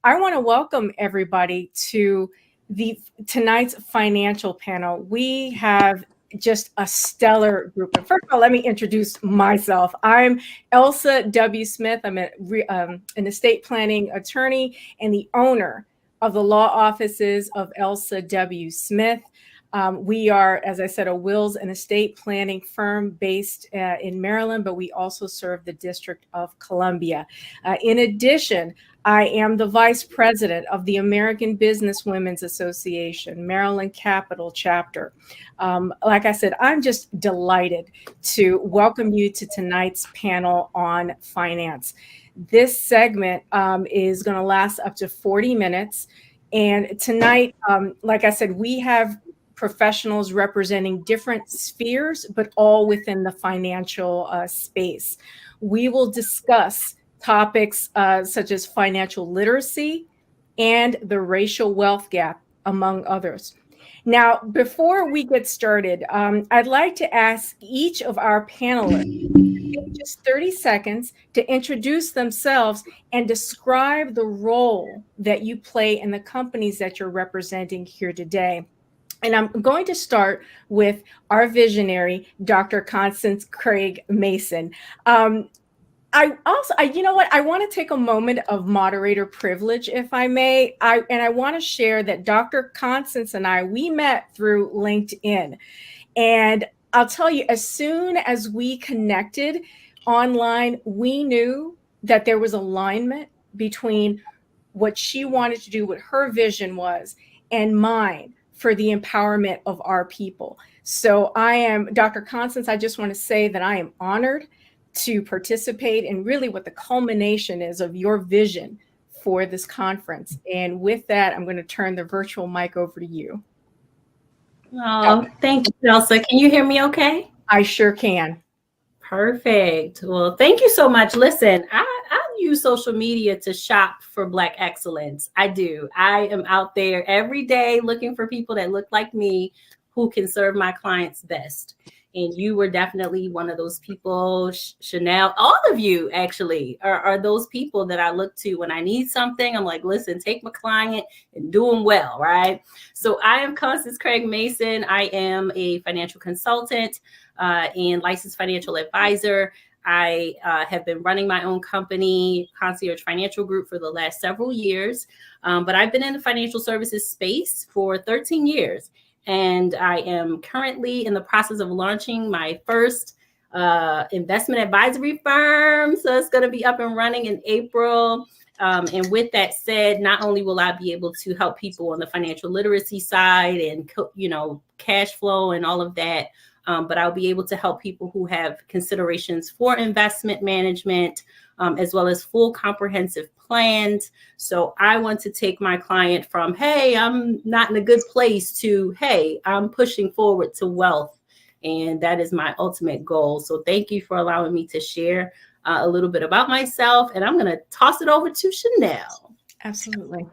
I want to welcome everybody to tonight's financial panel. We have just a stellar group. And first of all, let me introduce myself. I'm Elsa W. Smith. I'm an estate planning attorney and the owner of the law offices of Elsa W. Smith. We are, as I said, a wills and estate planning firm based in Maryland, but we also serve the District of Columbia. In addition, I am the vice president of the American Business Women's Association, Maryland Capital Chapter. Like I said, I'm just delighted to welcome you to tonight's panel on finance. This segment is going to last up to 40 minutes. And tonight, like I said, we have professionals representing different spheres, but all within the financial space. We will discuss topics such as financial literacy and the racial wealth gap, among others. Now, before we get started, I'd like to ask each of our panelists to take just 30 seconds to introduce themselves and describe the role that you play in the companies that you're representing here today. And I'm going to start with our visionary, Dr. Constance Craig Mason. I want to take a moment of moderator privilege, if I may. I want to share that Dr. Constance and we met through LinkedIn. And I'll tell you, as soon as we connected online, we knew that there was alignment between what she wanted to do, what her vision was, and mine for the empowerment of our people. So Dr. Constance, I just want to say that I am honored to participate in really what the culmination is of your vision for this conference. And with that, I'm going to turn the virtual mic over to you. Oh, thank you, Elsa. Can you hear me okay? I sure can. Perfect. Well, thank you so much. Listen, I use social media to shop for Black excellence. I do. I am out there every day looking for people that look like me who can serve my clients best. And you were definitely one of those people. Chanel, all of you actually are those people that I look to when I need something. I'm like, listen, take my client and do them well, right? So I am Constance Craig Mason. I am a financial consultant and licensed financial advisor. I have been running my own company, Concierge Financial Group, for the last several years. But I've been in the financial services space for 13 years. And I am currently in the process of launching my first investment advisory firm. So it's going to be up and running in April. And with that said, not only will I be able to help people on the financial literacy side and, cash flow and all of that, but I'll be able to help people who have considerations for investment management, as well as full comprehensive plans. So I want to take my client from, hey, I'm not in a good place, to, hey, I'm pushing forward to wealth. And that is my ultimate goal. So thank you for allowing me to share a little bit about myself. And I'm going to toss it over to Chanel. Absolutely.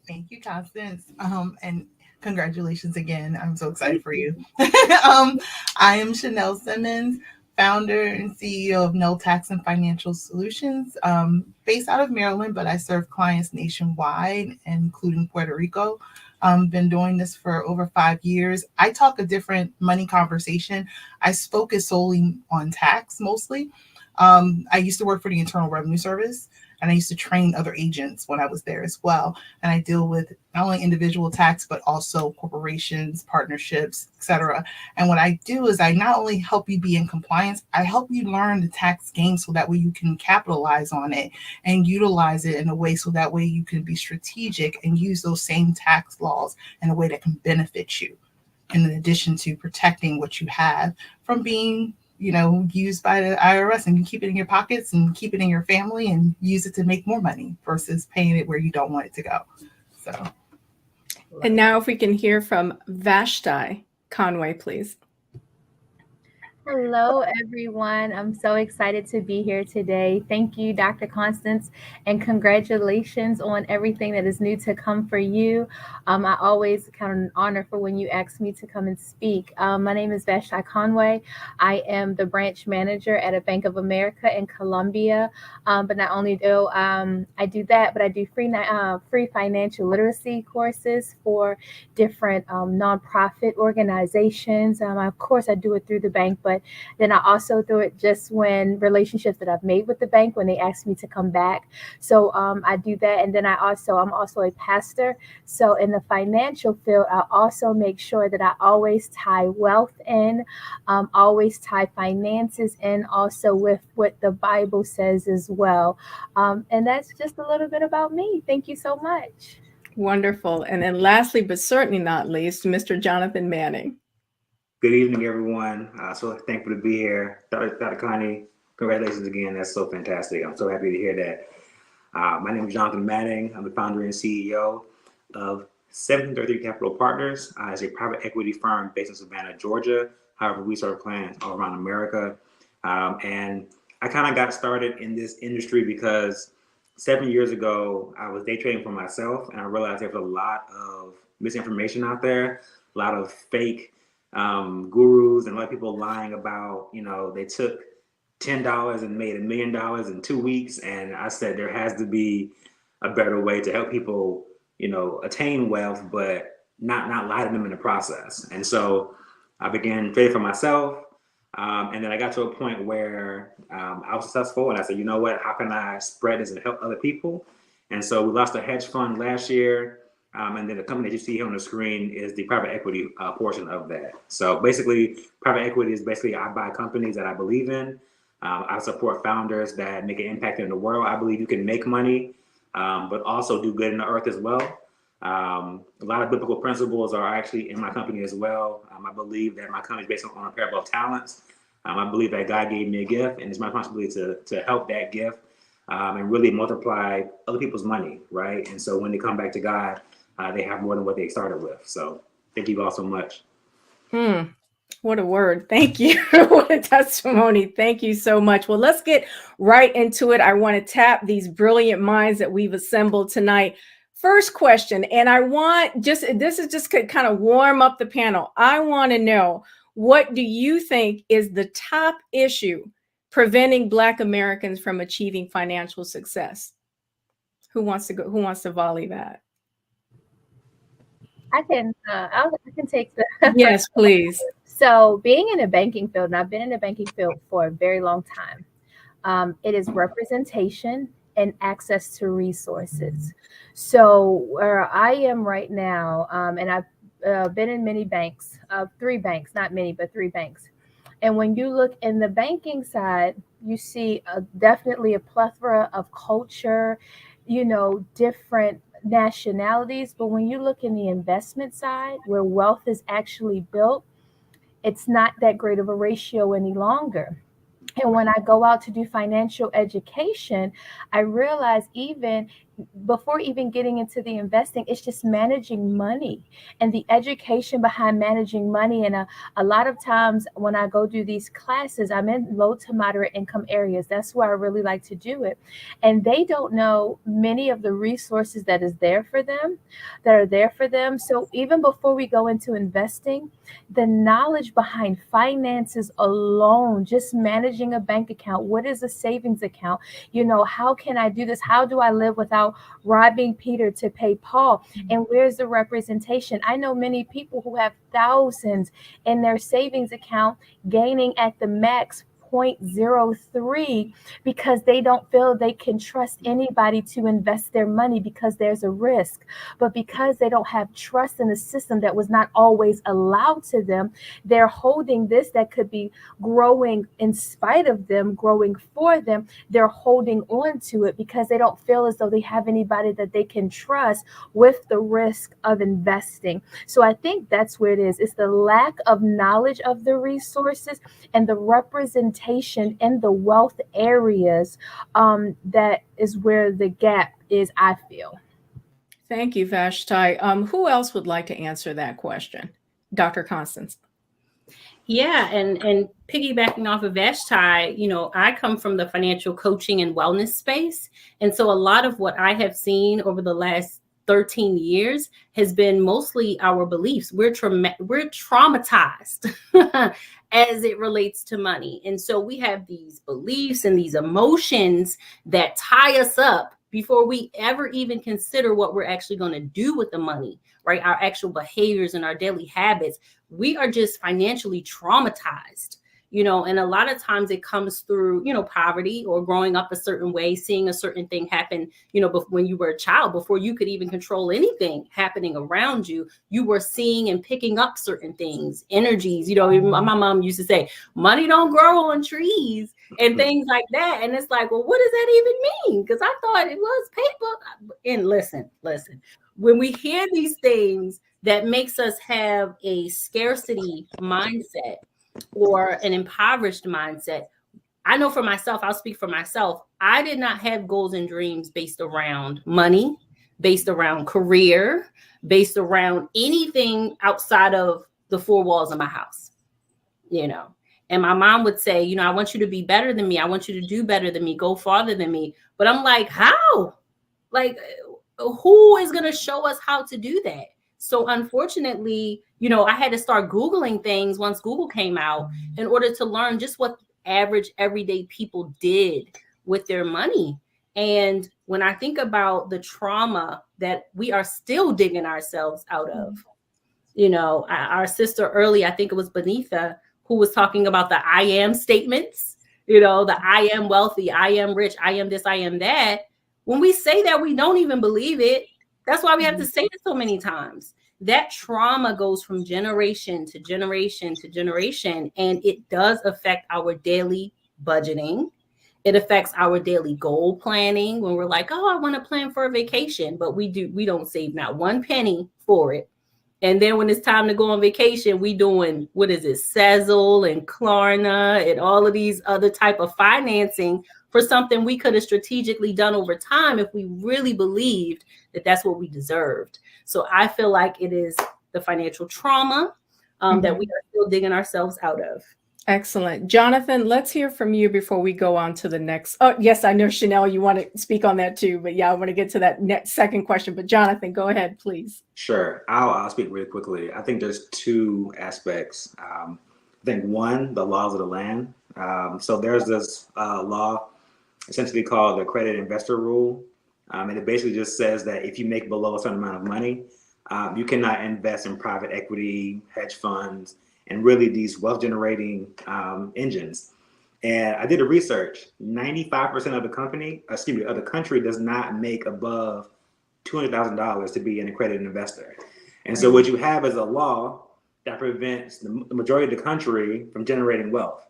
Thank you, Constance. And congratulations again. I'm so excited for you. I am Chanel Simmons, founder and CEO of No Tax and Financial Solutions, based out of Maryland, but I serve clients nationwide, including Puerto Rico. Been doing this for over 5 years. I talk a different money conversation. I focus solely on tax mostly. I used to work for the Internal Revenue Service, and I used to train other agents when I was there as well. And I deal with not only individual tax, but also corporations, partnerships, etc. And what I do is I not only help you be in compliance, I help you learn the tax game so that way you can capitalize on it and utilize it in a way so that way you can be strategic and use those same tax laws in a way that can benefit you, in addition to protecting what you have from being used by the IRS, and you keep it in your pockets and keep it in your family and use it to make more money versus paying it where you don't want it to go. So. And now if we can hear from Vashti Conway, please. Hello, everyone. I'm so excited to be here today. Thank you, Dr. Constance, and congratulations on everything that is new to come for you. I always count an honor for when you ask me to come and speak. My name is Vashti Conway. I am the branch manager at a Bank of America in Colombia. But not only do I do that, but I do free financial literacy courses for different nonprofit organizations. Of course, I do it through the bank, but then I also do it just when relationships that I've made with the bank when they ask me to come back. So I do that, and then I'm also a pastor. So in the financial field, I also make sure that I always tie wealth in, always tie finances in, also with what the Bible says as well. And that's just a little bit about me. Thank you so much. Wonderful. And then lastly, but certainly not least, Mr. Johnathan Manning. Good evening, everyone. So thankful to be here. Dr. Connie, congratulations again. That's so fantastic. I'm so happy to hear that. My name is Johnathan Manning. I'm the founder and CEO of 1733 Capital Partners. It's a private equity firm based in Savannah, Georgia. However, we serve clients all around America. And I kind of got started in this industry because 7 years ago, I was day trading for myself, and I realized there was a lot of misinformation out there, a lot of fake gurus, and a lot of people lying about, they took $10 and made $1 million in 2 weeks. And I said there has to be a better way to help people, attain wealth, but not lie to them in the process. And so I began trading for myself. And then I got to a point where I was successful, and I said, you know what, how can I spread this and help other people? And so we launched a hedge fund last year. And then the company that you see here on the screen is the private equity portion of that. So basically, private equity is basically I buy companies that I believe in. I support founders that make an impact in the world. I believe you can make money, but also do good in the earth as well. A lot of biblical principles are actually in my company as well. I believe that my company is based on a parable of talents. I believe that God gave me a gift, and it's my responsibility to help that gift and really multiply other people's money, right? And so when they come back to God, they have more than what they started with. So thank you all so much. What a word. Thank you. What a testimony. Thank you so much. Well, let's get right into it. I want to tap these brilliant minds that we've assembled tonight. First question, and this is just to kind of warm up the panel. I want to know, what do you think is the top issue preventing Black Americans from achieving financial success? Who wants to go? Who wants to volley that? I can take the Yes, please. So being in the banking field, and I've been in the banking field for a very long time, it is representation and access to resources. So where I am right now, and I've been in many banks, 3 banks, not many, but 3 banks. And when you look in the banking side, you see definitely a plethora of culture, different nationalities. But when you look in the investment side, where wealth is actually built, it's not that great of a ratio any longer. And when I go out to do financial education, I realize even before even getting into the investing, it's just managing money and the education behind managing money. And a lot of times when I go do these classes, I'm in low to moderate income areas. That's where I really like to do it. And they don't know many of the resources that are there for them. So even before we go into investing, the knowledge behind finances alone, just managing a bank account, what is a savings account? How can I do this? How do I live without robbing Peter to pay Paul? And where's the representation? I know many people who have thousands in their savings account gaining at the max 0.03 because they don't feel they can trust anybody to invest their money because there's a risk. But because they don't have trust in the system that was not always allowed to them, they're holding this that could be growing in spite of them, growing for them. They're holding on to it because they don't feel as though they have anybody that they can trust with the risk of investing. So I think that's where it is. It's the lack of knowledge of the resources and the representation in the wealth areas that is where the gap is, I feel. Thank you, Vashti. Who else would like to answer that question? Dr. Constance. Yeah, and piggybacking off of Vashti, you know, I come from the financial coaching and wellness space. And so a lot of what I have seen over the last 13 years has been mostly our beliefs. We're traumatized as it relates to money. And so we have these beliefs and these emotions that tie us up before we ever even consider what we're actually going to do with the money, right? Our actual behaviors and our daily habits. We are just financially traumatized, you know, and a lot of times it comes through, you know, poverty or growing up a certain way, seeing a certain thing happen, you know, when you were a child, before you could even control anything happening around you, you were seeing and picking up certain things, energies, you know. My mom used to say, money don't grow on trees and things like that. And it's like, well, what does that even mean? Because I thought it was paper. And listen, when we hear these things, that makes us have a scarcity mindset or an impoverished mindset. I know for myself, I'll speak for myself. I did not have goals and dreams based around money, based around career, based around anything outside of the four walls of my house, you know. And my mom would say, you know, I want you to be better than me. I want you to do better than me, go farther than me. But I'm like, how? Like, who is going to show us how to do that? So unfortunately, you know, I had to start Googling things once Google came out in order to learn just what average everyday people did with their money. And when I think about the trauma that we are still digging ourselves out of, you know, our sister early, I think it was Benitha, who was talking about the I am statements, you know, the I am wealthy, I am rich, I am this, I am that. When we say that, we don't even believe it. That's why we have to say it so many times. That trauma goes from generation to generation to generation, and it does affect our daily budgeting. It affects our daily goal planning when we're like, oh, I want to plan for a vacation, but we don't save not one penny for it. And then when it's time to go on vacation, we doing, what is it, Sezzle and Klarna and all of these other type of financing for something we could have strategically done over time if we really believed that that's what we deserved. So I feel like it is the financial trauma that we are still digging ourselves out of. Excellent. Johnathan, let's hear from you before we go on to the next. Oh, yes, I know, Chanel, you want to speak on that too, but yeah, I want to get to that next second question. But Johnathan, go ahead, please. Sure. I'll speak really quickly. I think there's two aspects. I think one, the laws of the land. So there's this law essentially called the credit investor rule. And it basically just says that if you make below a certain amount of money, you cannot invest in private equity, hedge funds, and really these wealth generating engines. And I did a research. 95% of the country does not make above $200,000 to be an accredited investor. And so what you have is a law that prevents the majority of the country from generating wealth.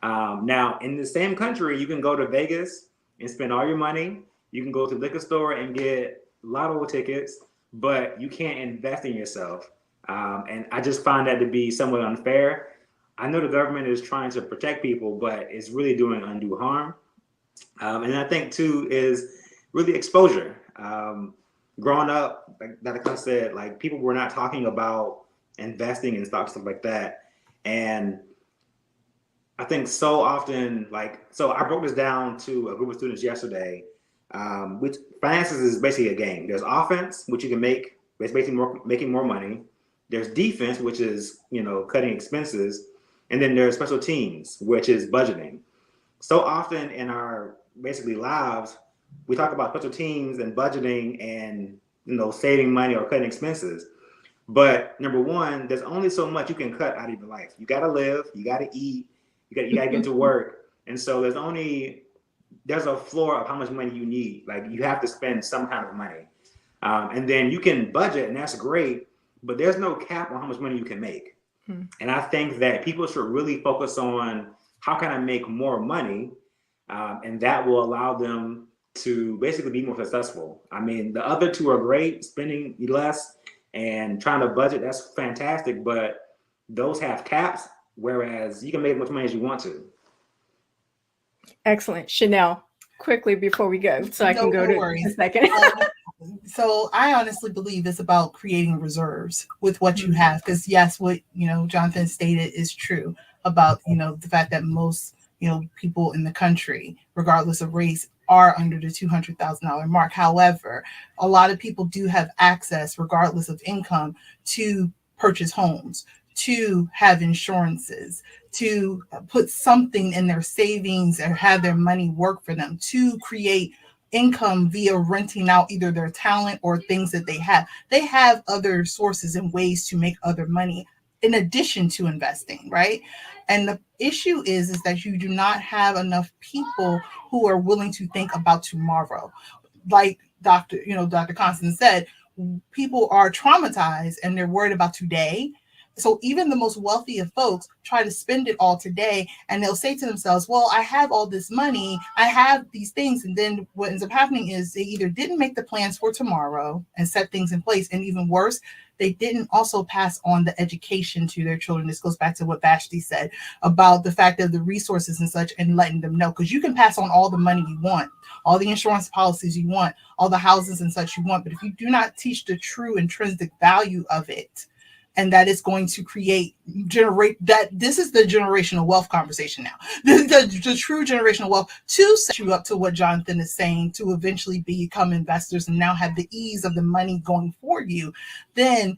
Now, in the same country, you can go to Vegas and spend all your money. You can go to the liquor store and get lotto tickets, but you can't invest in yourself. And I just find that to be somewhat unfair. I know the government is trying to protect people, but it's really doing undue harm. And I think too is really exposure. Growing up, like Dr. said, like people were not talking about investing in stocks, stuff like that. And I think so often, so I broke this down to a group of students yesterday, which finances is basically a game. There's offense, which you can make, it's basically making more money. There's defense, which is, cutting expenses. And then there's special teams, which is budgeting. So often in our basically lives, we talk about special teams and budgeting and, saving money or cutting expenses. But number one, there's only so much you can cut out of your life. You got to live, you got to eat, you got to get to work. And so there's a floor of how much money you need. Like you have to spend some kind of money. And then you can budget, and that's great, but there's no cap on how much money you can make. And I think that people should really focus on how can I make more money, and that will allow them to basically be more successful. I mean, the other two are great, spending less and trying to budget, that's fantastic, but those have caps, whereas you can make as much money as you want to. Excellent. Chanel, quickly before we go, so I can go to a second. So I honestly believe it's about creating reserves with what you have, because yes, what Johnathan stated is true about the fact that most people in the country, regardless of race, are under the $200,000 mark. However, a lot of people do have access, regardless of income, to purchase homes, to have insurances, to put something in their savings or have their money work for them, to create income via renting out either their talent or things that they have. They have other sources and ways to make other money in addition to investing, right? And the issue is that you do not have enough people who are willing to think about tomorrow. Like Dr. Constance said, people are traumatized and they're worried about today. So even the most wealthy of folks try to spend it all today, and they'll say to themselves, well, I have all this money, I have these things. And then what ends up happening is they either didn't make the plans for tomorrow and set things in place. And even worse, they didn't also pass on the education to their children. This goes back to what Vashti said about the fact of the resources and such, and letting them know, because you can pass on all the money you want, all the insurance policies you want, all the houses and such you want. But if you do not teach the true intrinsic value of it, and that is going to generate that. This is the generational wealth conversation now. The true generational wealth to set you up to what Johnathan is saying, to eventually become investors and now have the ease of the money going for you. Then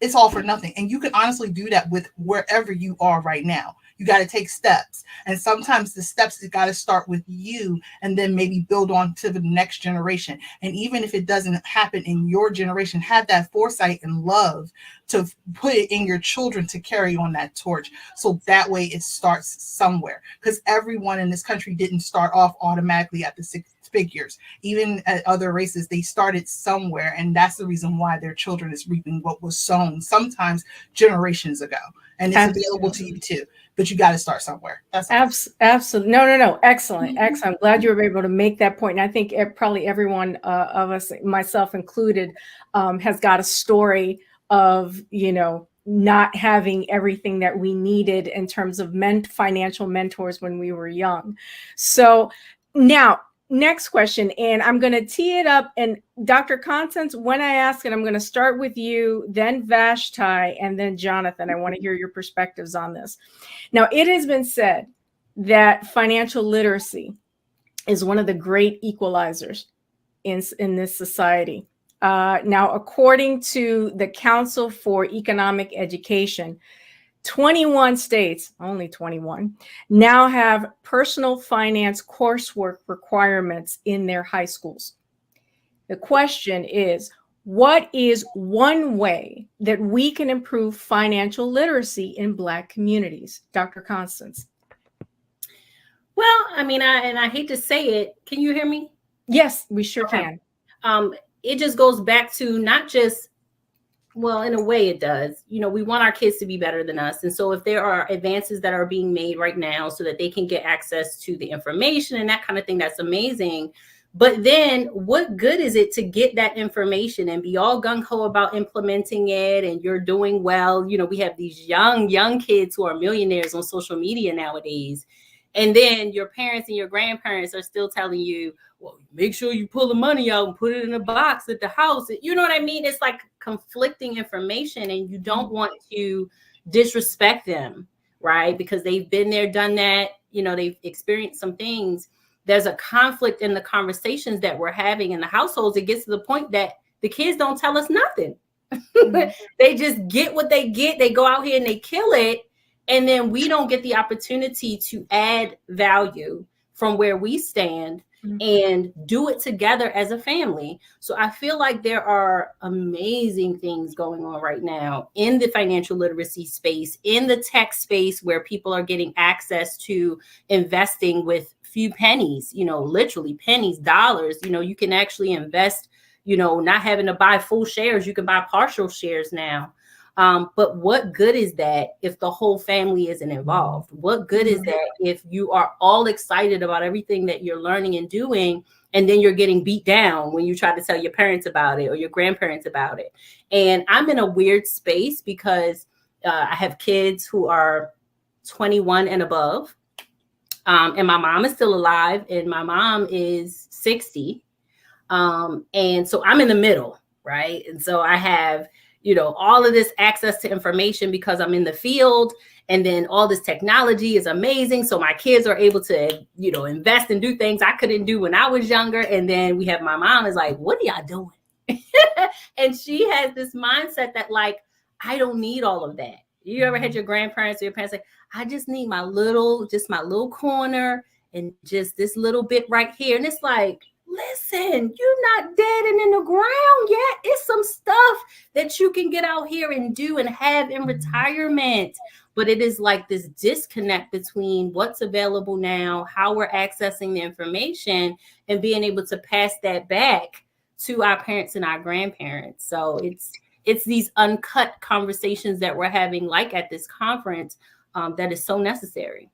it's all for nothing. And you can honestly do that with wherever you are right now. You got to take steps. And sometimes the steps got to start with you and then maybe build on to the next generation. And even if it doesn't happen in your generation, have that foresight and love to put it in your children to carry on that torch. So that way it starts somewhere, because everyone in this country didn't start off automatically at the six figures. Even at other races, they started somewhere. And that's the reason why their children is reaping what was sown sometimes generations ago. And it's available to you too. But you got to start somewhere. That's absolutely. No. Excellent. Excellent. I'm glad you were able to make that point. And I think probably everyone of us, myself included, has got a story of, not having everything that we needed in terms of financial mentors when we were young. So now, next question, and I'm going to tee it up. And Dr. Constance, when I ask it, I'm going to start with you, then Vashti, and then Johnathan. I want to hear your perspectives on this. Now, it has been said that financial literacy is one of the great equalizers in this society. Now, according to the Council for Economic Education, 21 states, only 21, now have personal finance coursework requirements in their high schools. The question is, what is one way that we can improve financial literacy in Black communities? Dr. Constance. Well, I mean, I hate to say it. Can you hear me? Yes, we sure can. It just goes back to not just, well, in a way it does. We want our kids to be better than us. And so if there are advances that are being made right now so that they can get access to the information and that kind of thing, that's amazing. But then what good is it to get that information and be all gung-ho about implementing it and you're doing well? We have these young kids who are millionaires on social media nowadays. And then your parents and your grandparents are still telling you, well, make sure you pull the money out and put it in a box at the house. You know what I mean? It's like conflicting information, and you don't want to disrespect them, right? Because they've been there, done that. They've experienced some things. There's a conflict in the conversations that we're having in the households. It gets to the point that the kids don't tell us nothing. They just get what they get. They go out here and they kill it. And then we don't get the opportunity to add value from where we stand and do it together as a family. So I feel like there are amazing things going on right now in the financial literacy space, in the tech space, where people are getting access to investing with few pennies, literally pennies, dollars. You can actually invest, not having to buy full shares. You can buy partial shares now. But what good is that if the whole family isn't involved? What good is that if you are all excited about everything that you're learning and doing, and then you're getting beat down when you try to tell your parents about it or your grandparents about it? And I'm in a weird space because I have kids who are 21 and above. And my mom is still alive, and my mom is 60. And so I'm in the middle, right? And so I have, all of this access to information because I'm in the field, and then all this technology is amazing. So my kids are able to, invest and do things I couldn't do when I was younger. And then we have my mom is like, what are y'all doing? And she has this mindset that like, I don't need all of that. You ever had your grandparents or your parents like, I just need my little corner and just this little bit right here. And it's like, listen, you're not dead and in the ground yet. It's some stuff that you can get out here and do and have in retirement. But it is like this disconnect between what's available now, how we're accessing the information, and being able to pass that back to our parents and our grandparents. So it's these uncut conversations that we're having, like at this conference, that is so necessary.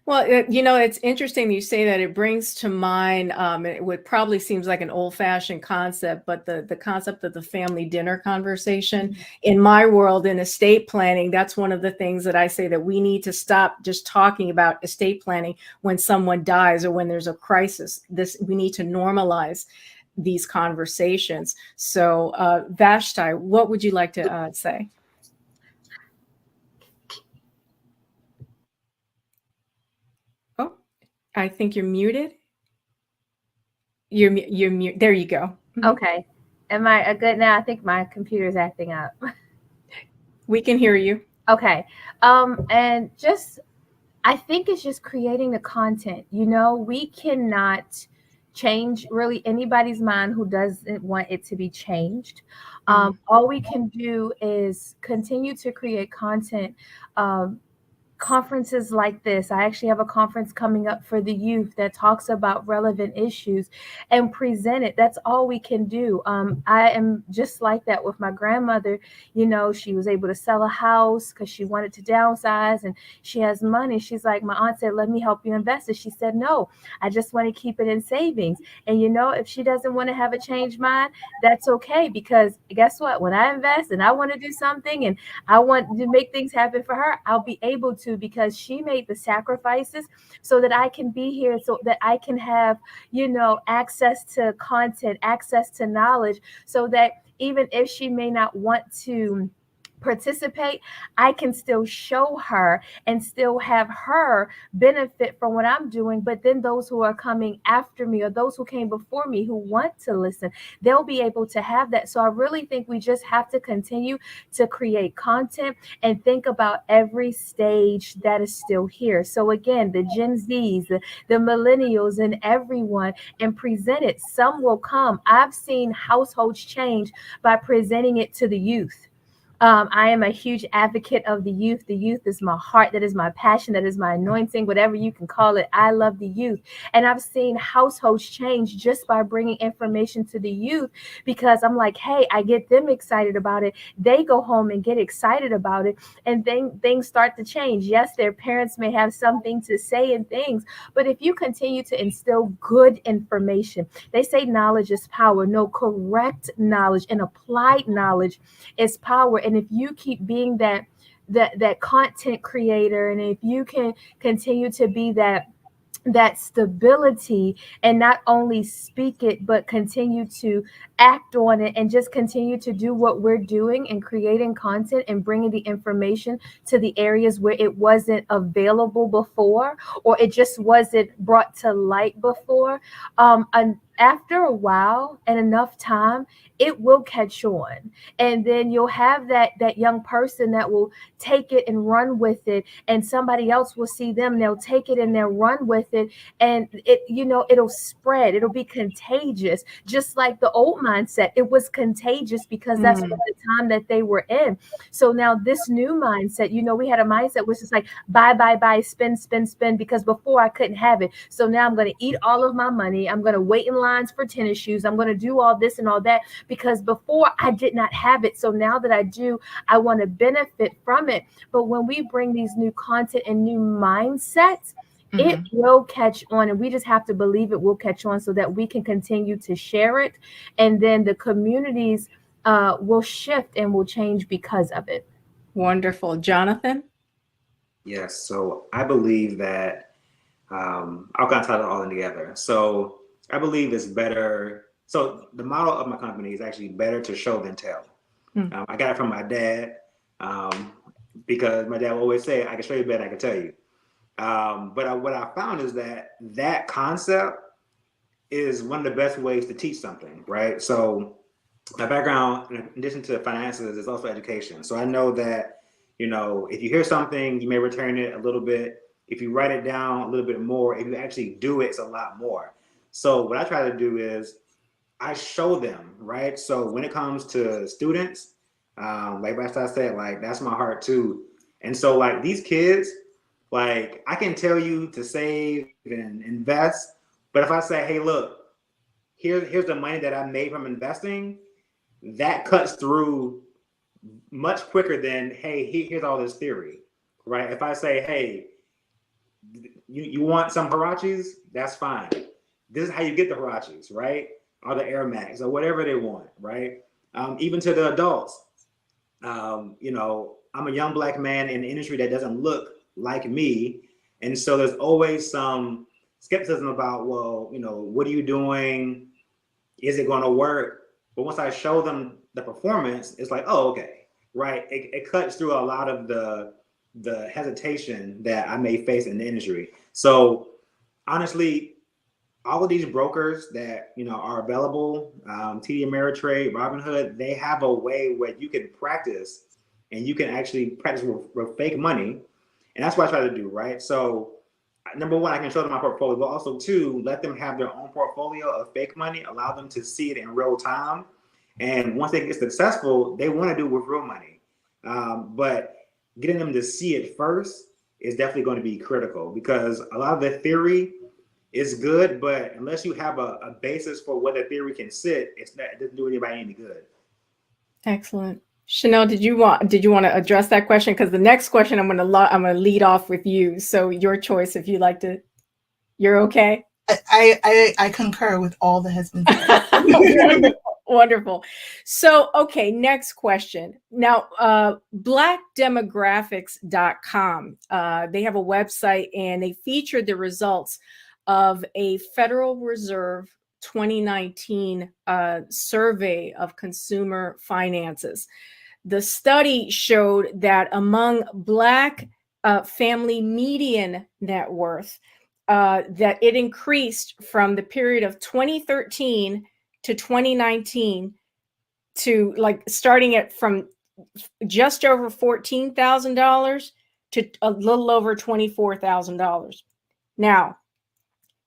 Well, it's interesting you say that. It brings to mind, it probably seems like an old-fashioned concept, but the concept of the family dinner conversation. In my world, in estate planning, that's one of the things that I say that we need to stop just talking about estate planning when someone dies or when there's a crisis. We need to normalize these conversations. So, Vashti, what would you like to say? Oh, I think you're muted. You're mute. There you go. Okay. Am I good now? I think my computer's acting up. We can hear you. Okay. And I think it's just creating the content. We cannot change really anybody's mind who doesn't want it to be changed. All we can do is continue to create content. Conferences like this. I actually have a conference coming up for the youth that talks about relevant issues and present it. That's all we can do. I am just like that with my grandmother. She was able to sell a house because she wanted to downsize and she has money. She's like, my aunt said, let me help you invest it. She said, no, I just want to keep it in savings. And if she doesn't want to have a changed mind, that's okay, because guess what? When I invest and I want to do something and I want to make things happen for her, I'll be able to, because she made the sacrifices so that I can be here, so that I can have, access to content, access to knowledge, so that even if she may not want to participate, I can still show her and still have her benefit from what I'm doing. But then those who are coming after me, or those who came before me who want to listen, they'll be able to have that. So I really think we just have to continue to create content and think about every stage that is still here. So again, the Gen Zs, the millennials, and everyone, and present it. Some will come. I've seen households change by presenting it to the youth. I am a huge advocate of the youth. The youth is my heart. That is my passion. That is my anointing, whatever you can call it. I love the youth. And I've seen households change just by bringing information to the youth, because I'm like, hey, I get them excited about it. They go home and get excited about it. And then things start to change. Yes, their parents may have something to say and things, but if you continue to instill good information, they say knowledge is power. No, correct knowledge and applied knowledge is power. And if you keep being that content creator, and if you can continue to be that stability, and not only speak it, but continue to act on it, and just continue to do what we're doing and creating content and bringing the information to the areas where it wasn't available before, or it just wasn't brought to light before, and after a while and enough time, it will catch on. And then you'll have that young person that will take it and run with it, and somebody else will see them, they'll take it and they'll run with it, and it'll spread. It'll be contagious, just like the old mindset. It was contagious because that's the time that they were in. So now this new mindset, we had a mindset which is like buy, spend, because before I couldn't have it. So now I'm going to eat all of my money. I'm going to wait in lines for tennis shoes. I'm going to do all this and all that, because before I did not have it. So now that I do, I want to benefit from it. But when we bring these new content and new mindsets, it will catch on, and we just have to believe it will catch on, so that we can continue to share it, and then the communities will shift and will change because of it. Wonderful. Johnathan? Yes, so I believe that I'll kind of tie it all in together. So I believe it's better So the model of my company is actually better to show than tell. I got it from my dad because my dad would always say, I can show you better, I can tell you. But what I found is that concept is one of the best ways to teach something, right? So my background, in addition to finances, is also education. So I know that, if you hear something, you may return it a little bit. If you write it down a little bit more, if you actually do it, it's a lot more. So what I try to do is I show them, right? So when it comes to students, like Vashti said, like that's my heart too. And so like these kids, like I can tell you to save and invest, but if I say, hey, look, here's the money that I made from investing, that cuts through much quicker than, hey, here's all this theory, right? If I say, hey, you want some huaraches, that's fine. This is how you get the huaraches, right? Or the Air Max or whatever they want, right? Even to the adults, I'm a young Black man in the industry that doesn't look like me. And so there's always some skepticism about, well, what are you doing? Is it going to work? But once I show them the performance, it's like, oh, okay, right? It cuts through a lot of the hesitation that I may face in the industry. So honestly, all of these brokers that are available, TD Ameritrade, Robinhood, they have a way where you can practice, and you can actually practice with fake money, and that's what I try to do, right? So, number one, I can show them my portfolio, but also two, let them have their own portfolio of fake money, allow them to see it in real time, and once they get successful, they want to do it with real money, but getting them to see it first is definitely going to be critical, because a lot of the theory is good, but unless you have a basis for where the theory can sit, it doesn't do anybody any good. Excellent. Chanel, did you want to address that question? Because the next question I'm going to lead off with you. So your choice, if you'd like to. You're okay? I concur with all that has been said. Wonderful. So, okay, next question. Now, blackdemographics.com, they have a website, and they featured the results of a Federal Reserve 2019 survey of consumer finances. The study showed that among Black family median net worth, that it increased from the period of 2013 to 2019 to starting at from just over $14,000 to a little over $24,000. Now,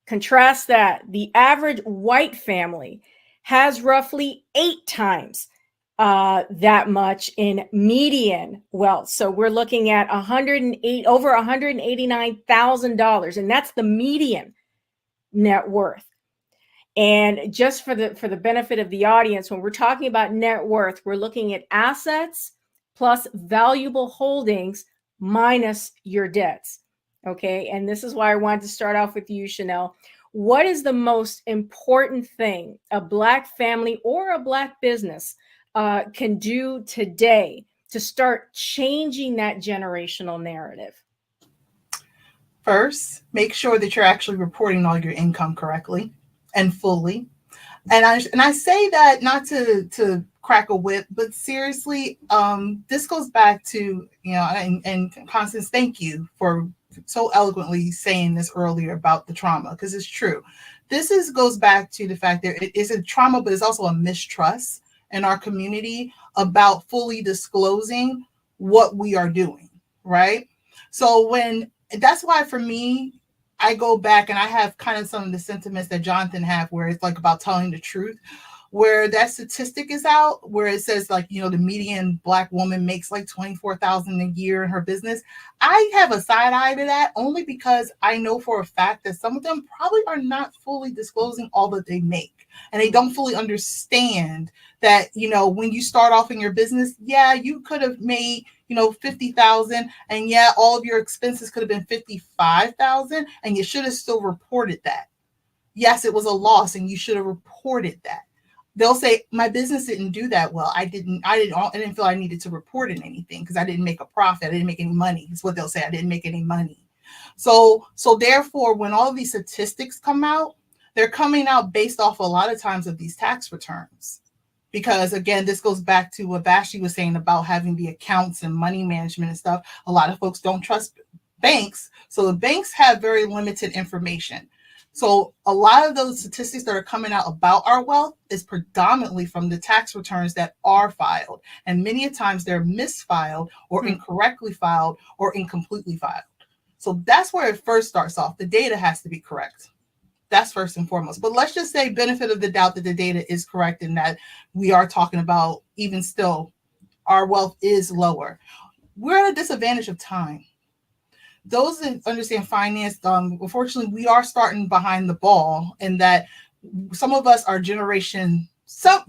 contrast that, the average white family has roughly 8 times that much in median wealth. So we're looking at over $189,000, and that's the median net worth. And just for the benefit of the audience, when we're talking about net worth, we're looking at assets plus valuable holdings minus your debts. Okay, and this is why I wanted to start off with you, Chanel. What is the most important thing a Black family or a Black business can do today to start changing that generational narrative? First, make sure that you're actually reporting all your income correctly and fully. And I say that not to crack a whip, but seriously, this goes back to, and Constance, thank you for so eloquently saying this earlier about the trauma, because it's true. This goes back to the fact that it is a trauma, but it's also a mistrust in our community about fully disclosing what we are doing, right? So that's why for me, I go back and I have kind of some of the sentiments that Johnathan have, where it's like about telling the truth, where that statistic is out, where it says the median Black woman makes like $24,000 a year in her business. I have a side eye to that only because I know for a fact that some of them probably are not fully disclosing all that they make. And they don't fully understand that, when you start off in your business, you could have made, $50,000, and all of your expenses could have been $55,000, and you should have still reported that. Yes, it was a loss, and you should have reported that. They'll say, my business didn't do that well. I didn't feel I needed to report in anything because I didn't make a profit. I didn't make any money. Is what they'll say. I didn't make any money. So therefore, when all of these statistics come out, they're coming out based off a lot of times of these tax returns. Because again, this goes back to what Vashti was saying about having the accounts and money management and stuff. A lot of folks don't trust banks. So the banks have very limited information. So a lot of those statistics that are coming out about our wealth is predominantly from the tax returns that are filed. And many times they're misfiled or incorrectly filed or incompletely filed. So that's where it first starts off. The data has to be correct. That's first and foremost. But let's just say benefit of the doubt that the data is correct and that we are talking about, even still, our wealth is lower. We're at a disadvantage of time. Those that understand finance, unfortunately, we are starting behind the ball in that some of us are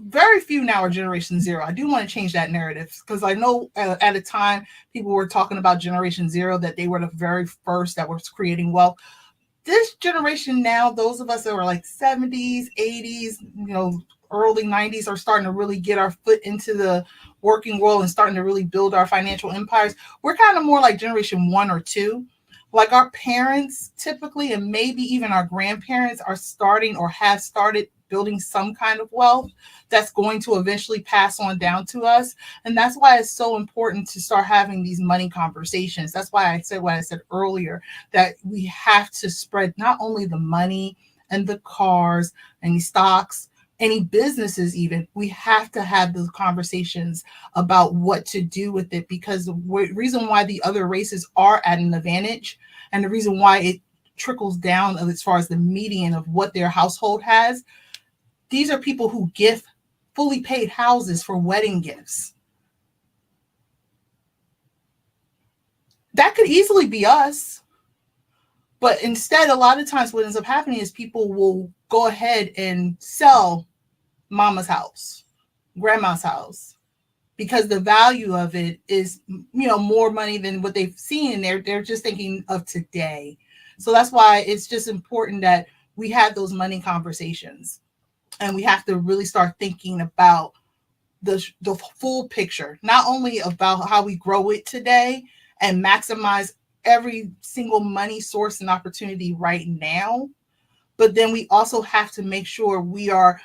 very few now are generation zero. I do want to change that narrative because I know at a time people were talking about generation zero, that they were the very first that was creating wealth. This generation now, those of us that were like 70s, 80s, early 90s are starting to really get our foot into the working world and starting to really build our financial empires. We're kind of more like generation 1 or 2. Like our parents typically, and maybe even our grandparents are starting or have started building some kind of wealth that's going to eventually pass on down to us. And that's why it's so important to start having these money conversations. That's why I said what I said earlier, that we have to spread not only the money and the cars and the stocks, any businesses even, we have to have those conversations about what to do with it, because the reason why the other races are at an advantage and the reason why it trickles down as far as the median of what their household has, these are people who gift fully paid houses for wedding gifts. That could easily be us. But instead, a lot of times what ends up happening is people will go ahead and sell mama's house, grandma's house, because the value of it is, more money than what they've seen. They're just thinking of today. So that's why it's just important that we have those money conversations. And we have to really start thinking about the full picture, not only about how we grow it today and maximize every single money source and opportunity right now, but then we also have to make sure we are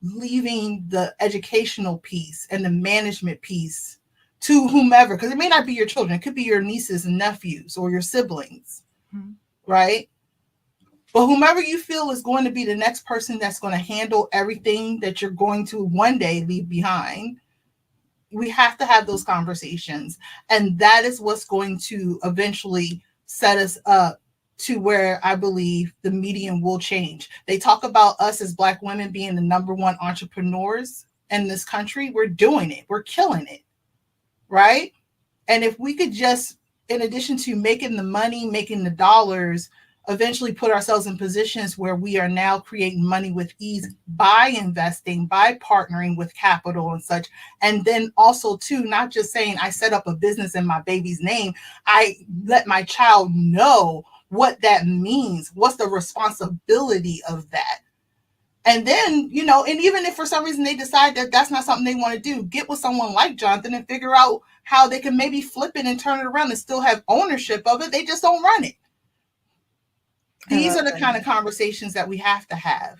leaving the educational piece and the management piece to whomever, because it may not be your children. It could be your nieces and nephews or your siblings, right? But whomever you feel is going to be the next person that's going to handle everything that you're going to one day leave behind, we have to have those conversations. And that is what's going to eventually set us up to where I believe the median will change. They talk about us as Black women being the #1 entrepreneurs in this country. We're doing it. We're killing it, right? And if we could just, in addition to making the money, making the dollars, eventually put ourselves in positions where we are now creating money with ease by investing, by partnering with capital and such. And then also too, not just saying I set up a business in my baby's name, I let my child know what that means. What's the responsibility of that? And then, and even if for some reason they decide that that's not something they want to do, get with someone like Johnathan and figure out how they can maybe flip it and turn it around and still have ownership of it. They just don't run it. These are the kind of conversations that we have to have.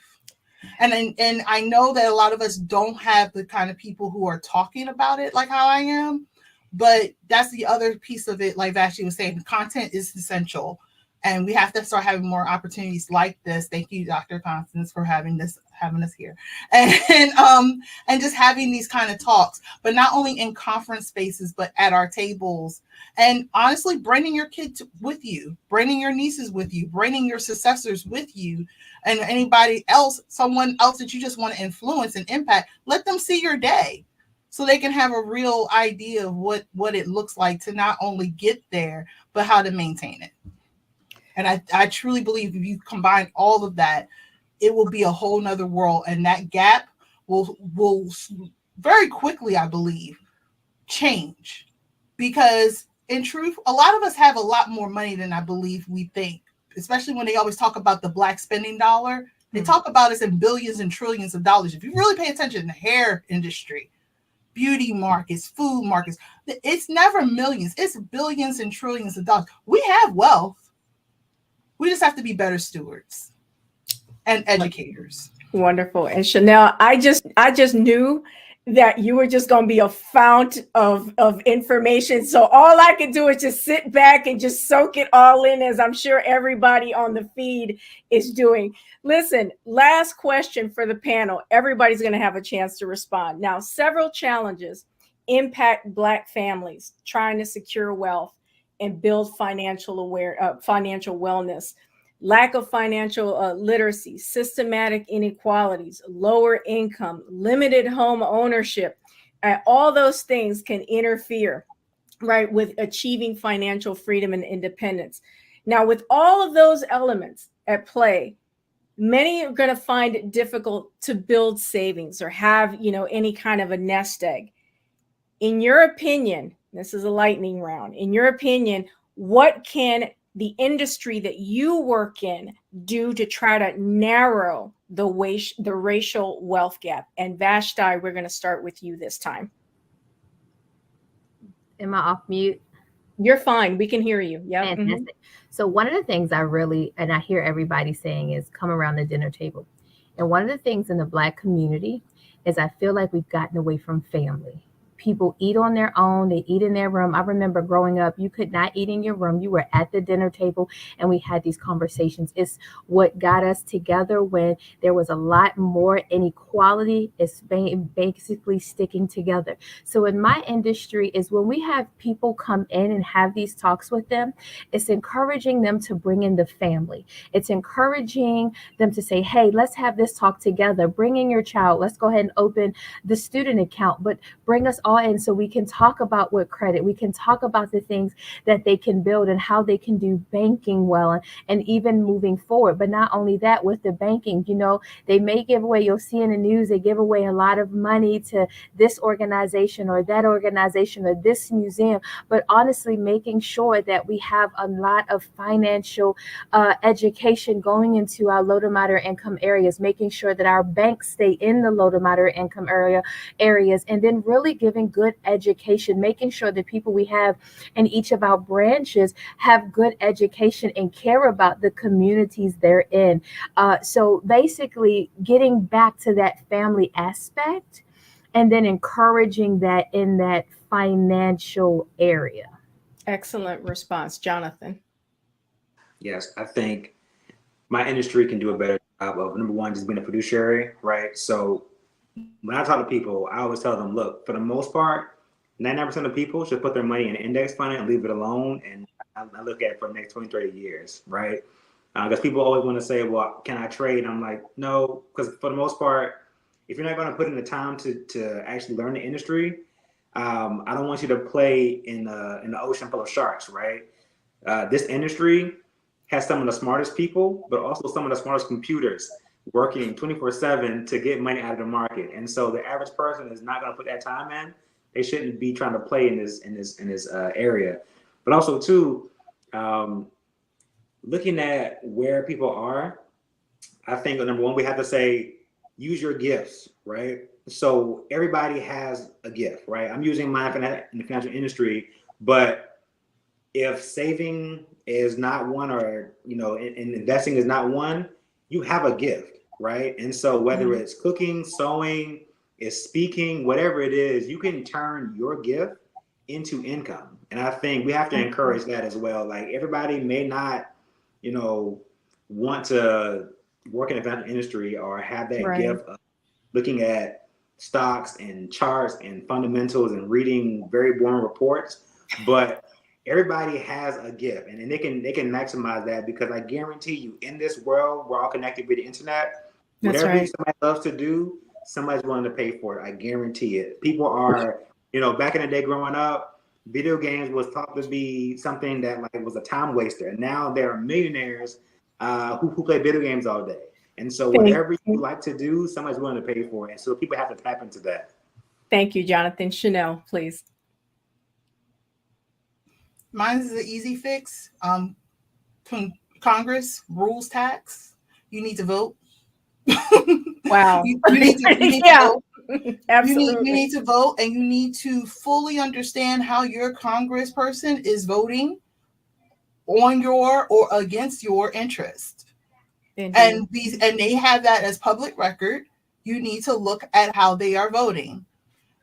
And I know that a lot of us don't have the kind of people who are talking about it like how I am, but that's the other piece of it. Like Vashti was saying, content is essential. And we have to start having more opportunities like this. Thank you, Dr. Constance, for having us here. And just having these kind of talks, but not only in conference spaces, but at our tables. And honestly, bringing your kids with you, bringing your nieces with you, bringing your successors with you, and anybody else, someone else that you just want to influence and impact, let them see your day so they can have a real idea of what it looks like to not only get there, but how to maintain it. And I truly believe if you combine all of that, it will be a whole nother world. And that gap will very quickly, I believe, change. Because in truth, a lot of us have a lot more money than I believe we think, especially when they always talk about the Black spending dollar. They talk about us in billions and trillions of dollars. If you really pay attention to the hair industry, beauty markets, food markets, it's never millions. It's billions and trillions of dollars. We have wealth. We just have to be better stewards. and educators. Wonderful. And Chanel, I just knew that you were just going to be a fount of information. So all I could do is just sit back and just soak it all in, as I'm sure everybody on the feed is doing. Listen, last question for the panel. Everybody's going to have a chance to respond. Now, several challenges impact Black families trying to secure wealth and build financial wellness. Lack of financial literacy, systematic inequalities, lower income, limited home ownership, all those things can interfere, right, with achieving financial freedom and independence. Now, with all of those elements at play, many are going to find it difficult to build savings or have, any kind of a nest egg. In your opinion, this is a lightning round. In your opinion, what can the industry that you work in do to try to narrow the racial wealth gap? And Vashti, we're going to start with you this time. Am I off mute? You're fine. We can hear you. Yeah. Fantastic. So one of the things and I hear everybody saying is come around the dinner table. And one of the things in the Black community is I feel like we've gotten away from family. People eat on their own. They eat in their room. I remember growing up, you could not eat in your room. You were at the dinner table and we had these conversations. It's what got us together when there was a lot more inequality. It's basically sticking together. So in my industry is when we have people come in and have these talks with them, it's encouraging them to bring in the family. It's encouraging them to say, hey, let's have this talk together. Bring in your child. Let's go ahead and open the student account, but bring us all in so we can talk about what credit, we can talk about the things that they can build and how they can do banking well and even moving forward. But not only that, with the banking, they may give away, you'll see in the news, they give away a lot of money to this organization or that organization or this museum. But honestly, making sure that we have a lot of financial education going into our low to moderate income areas, making sure that our banks stay in the low to moderate income areas, and then really giving good education, making sure that people we have in each of our branches have good education and care about the communities they're in. So basically getting back to that family aspect and then encouraging that in that financial area. Excellent response, Johnathan. Yes, I think my industry can do a better job of, number one, just being a fiduciary, right? So when I talk to people, I always tell them, look, for the most part, 99% of people should put their money in an index fund and leave it alone. And I look at it for the next 20, 30 years, right? Because people always want to say, well, can I trade? And I'm like, no, because for the most part, if you're not going to put in the time to actually learn the industry, I don't want you to play in the ocean full of sharks, right? This industry has some of the smartest people, but also some of the smartest computers working 24/7 to get money out of the market. And so the average person is not going to put that time in. They shouldn't be trying to play in this area. But also too, looking at where people are, I think number one, we have to say, use your gifts, right? So everybody has a gift, right? I'm using mine in the financial industry, but if saving is not one, or and investing is not one, you have a gift, right? And so whether it's cooking, sewing, is speaking, whatever it is, you can turn your gift into income. And I think we have to encourage that as well. Like, everybody may not, want to work in the financial industry or have that gift of looking at stocks and charts and fundamentals and reading very boring reports, but everybody has a gift, and they can maximize that, because I guarantee you, in this world, we're all connected via the internet. Whatever somebody loves to do, somebody's willing to pay for it. I guarantee it. People are, back in the day growing up, video games was thought to be something that was a time waster, and now there are millionaires who play video games all day. And so whatever you like to do, somebody's willing to pay for it. And so people have to tap into that. Thank you, Johnathan. Chanel, please. Mine is the easy fix. Congress rules tax. You need to vote. Wow. you need to vote. Absolutely. You need to vote, and you need to fully understand how your congressperson is voting on your or against your interest. And they have that as public record. You need to look at how they are voting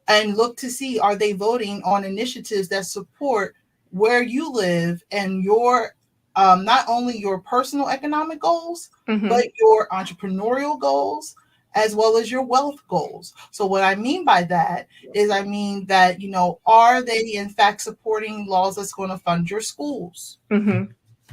and look to see, are they voting on initiatives that support where you live and your not only your personal economic goals, but your entrepreneurial goals as well as your wealth goals. So what I mean by that is, I mean that, are they in fact supporting laws that's going to fund your schools?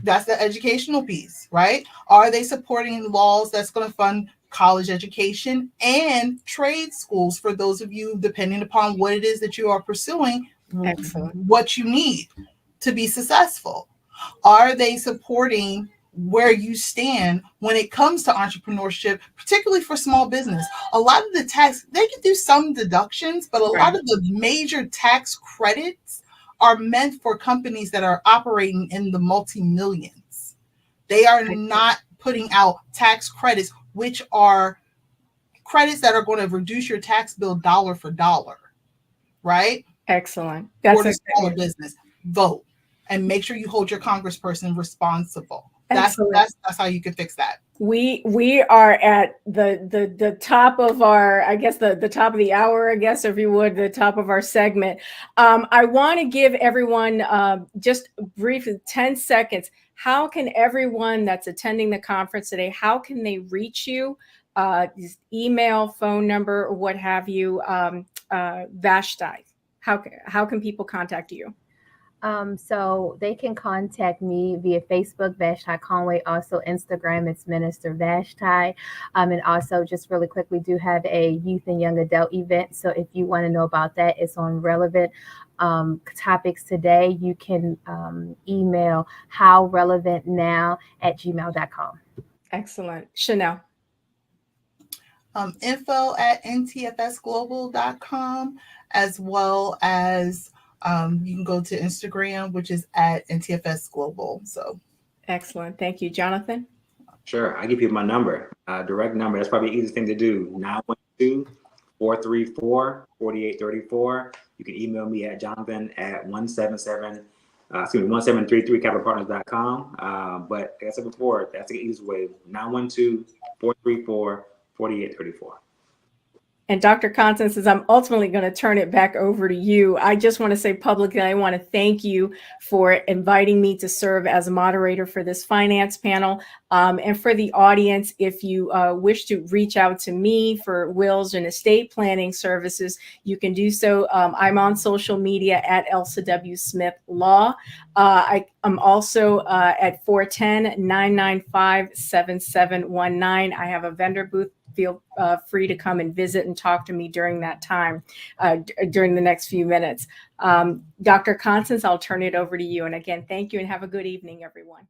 That's the educational piece, right? Are they supporting laws that's going to fund college education and trade schools for those of you, depending upon what it is that you are pursuing, what you need to be successful? Are they supporting where you stand when it comes to entrepreneurship, particularly for small business? A lot of the tax, they can do some deductions, but a lot of the major tax credits are meant for companies that are operating in the multi-millions. They are not putting out tax credits, which are credits that are going to reduce your tax bill dollar for dollar, right? Excellent. For the smaller business. Vote and make sure you hold your congressperson responsible. That's how you can fix that. We are at the top of our, I guess the top of the hour, I guess, if you would, the top of our segment. I want to give everyone just briefly 10 seconds. How can everyone that's attending the conference today, how can they reach you? Email, phone number, or what have you? Vashti, how can people contact you? So they can contact me via Facebook, Vashti Conway, also Instagram, it's Minister Vashti. And also, just really quick, we do have a youth and young adult event. So if you want to know about that, it's on relevant topics today. You can email howrelevantnow@gmail.com. Excellent. Chanel. Info@ntfsglobal.com, as well as you can go to Instagram, which is @NTFS Global. So excellent. Thank you. Johnathan? Sure. I'll give you my number, direct number. That's probably the easiest thing to do. 912-434-4834. You can email me at Johnathan@1733capitalpartners.com. But like I said before, that's the easiest way. 912-434-4834. And Dr. Constance, as I'm ultimately going to turn it back over to you, I just want to say publicly, I want to thank you for inviting me to serve as a moderator for this finance panel. And for the audience, if you wish to reach out to me for wills and estate planning services, you can do so. I'm on social media at Elsa W. Smith Law. I'm also at 410-995-7719. I have a vendor booth. Feel free to come and visit and talk to me during that time, during the next few minutes. Dr. Constance, I'll turn it over to you. And again, thank you and have a good evening, everyone.